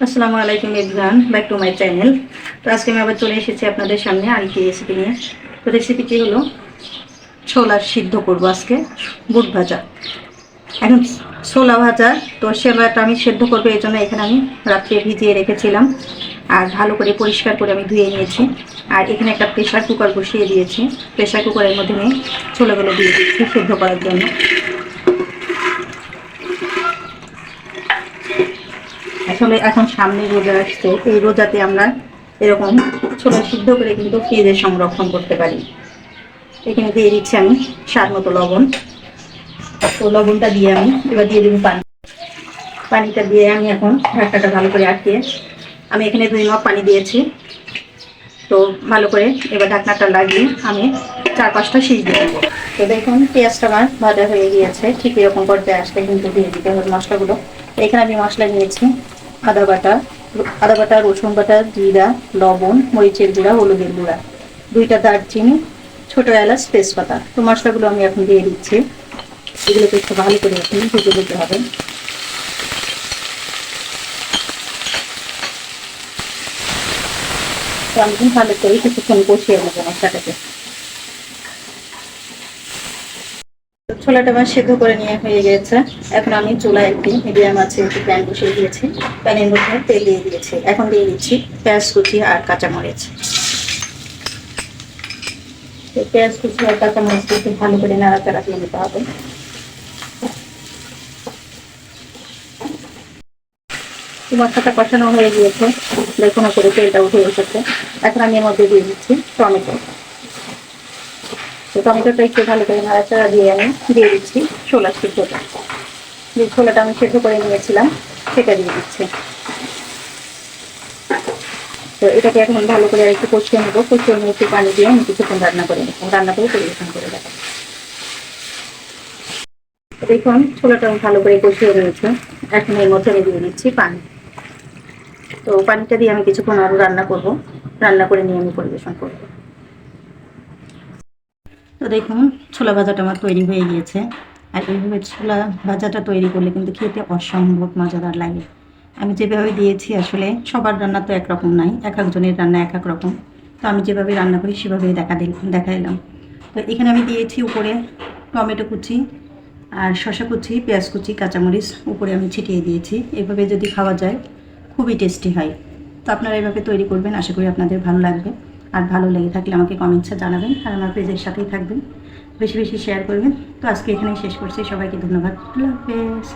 আসসালামু আলাইকুম everyone, back to my channel. তো আজকে আমি আবার চলে এসেছি আপনাদের সামনে আরেকটি রেসিপি নিয়ে। তো রেসিপিটি হলো ছোলা সিদ্ধ করব আজকে, বুট ভাজা। এখন ছোলা ভাজা, তো ছোলাটা আমি সেদ্ধ করবো, এই জন্য এখানে আমি রাত্রে ভিজিয়ে রেখেছিলাম আর ভালো করে পরিষ্কার করে আমি ধুয়ে নিয়েছি। আর এখানে একটা প্রেশার কুকার বসিয়ে দিয়েছি। প্রেশার কুকারের মধ্যে আমি ছোলাগুলো দিয়ে দিচ্ছি সেদ্ধ করার জন্য। আসলে এখন সামনে রোজা আসছে, এই রোজাতে আমরা এরকম ছোলা সিদ্ধ করে কিন্তু ফ্রিজে সংরক্ষণ করতে পারি। এখানে দিয়ে দিচ্ছি আমি স্বাদ মতো লবণ। তো লবণটা দিয়ে আমি এবার দিয়ে দেবো পানি। পানিটা দিয়ে আমি এখন ঢাকনাটা ভালো করে আটকে, আমি এখানে 2 মগ পানি দিয়েছি। তো ভালো করে এবার ঢাকনাটা লাগিয়ে আমি 4-5টা সিজ দিয়ে দেবো। তো দেখুন পেঁয়াজটা আমার ভাজা হয়ে গিয়েছে, ঠিক এরকম পর্যায়ে আসলে কিন্তু দিয়ে দিতে হবে মশলাগুলো। এখানে আমি মশলা নিয়েছি আদা বাটা, রসুন বাটা, জিরা, লবণ, মরিচের গুঁড়া, হলুদের গুঁড়া, 2টা দারচিনি, ছোটো এলাচ, তেজপাতা। তো মশলাগুলো আমি এখন দিয়ে দিচ্ছি। এগুলোকে একটু ভালো করে এখন ভেজে দিতে হবে। তো আমি ভালো করে কিছুক্ষণ কষিয়ে নেবো মশলাটাকে। ছোলাটা আমার সেদ্ধ করে নিয়ে হয়ে গেছে। এখন আমি চুলায় একটি মিডিয়াম আছে একটি প্যান বসিয়ে দিয়েছি। প্যানের মধ্যে তেল দিয়ে দিয়েছি। এখন দিয়ে দিচ্ছি পেঁয়াজ কুচি আর কাঁচামরিচ। পেঁয়াজ কুচি আর কাঁচামরিচ একটু ভালো করে নাড়াচাড়া দিয়ে নিতে হবে। মশলাটা কষানো হয়ে গিয়েছে, দেখুন করে তেলটা উঠে এসেছে। এখন আমি এর মধ্যে দিয়ে দিচ্ছি টমেটো। তো টমেটোটা একটু ভালো করে নাড়াচাড়া দিয়ে আমি দিয়ে দিচ্ছি ছোলা সিদ্ধটা। যে ছোলাটা আমি সেদ্ধ করে নিয়েছিলাম সেটা দিয়ে দিচ্ছি। তো এটাকে এখন ভালো করে একটু কষিয়ে নেবো। কষিয়ে নিয়ে একটু পানি দিয়ে আমি কিছুক্ষণ রান্না করে নেবো, রান্না করে পরিবেশন করে দেবো। দেখুন ছোলাটা ভালো করে কষিয়ে নিয়েছে। এখন এর মধ্যে আমি দিয়ে দিচ্ছি পানি। তো পানিটা দিয়ে আমি কিছুক্ষণ আরো রান্না করব, রান্না করে নিয়ে আমি পরিবেশন করব। তো দেখুন ছোলা ভাজাটা আমার তৈরি হয়ে গিয়েছে। আর এইভাবে ছোলা ভাজাটা তৈরি করলে কিন্তু খেতে অসম্ভব মজাদার লাগে। আমি যেভাবে দিয়েছি, আসলে সবার রান্না তো একরকম নাই, এক একজনের রান্না এক এক রকম। তো আমি যেভাবে রান্না করি সেভাবেই দেখাইলাম। তো এখানে আমি দিয়েছি উপরে টমেটো কুচি আর শসা কুচি, পেঁয়াজ কুচি, কাঁচামরিচ উপরে আমি ছিটিয়ে দিয়েছি। এভাবে যদি খাওয়া যায় খুবই টেস্টি হয়। তো আপনারা এভাবে তৈরি করবেন, আশা করি আপনাদের ভালো লাগবে। আর ভালো লেগে থাকলে আমাকে কমেন্টসে জানাবেন আর আমার পেজের সাথেই থাকবেন, বেশি বেশি শেয়ার করবেন। তো আজকে এখানেই শেষ করছি, সবাইকে ধন্যবাদ, আল্লাহ হাফেজ।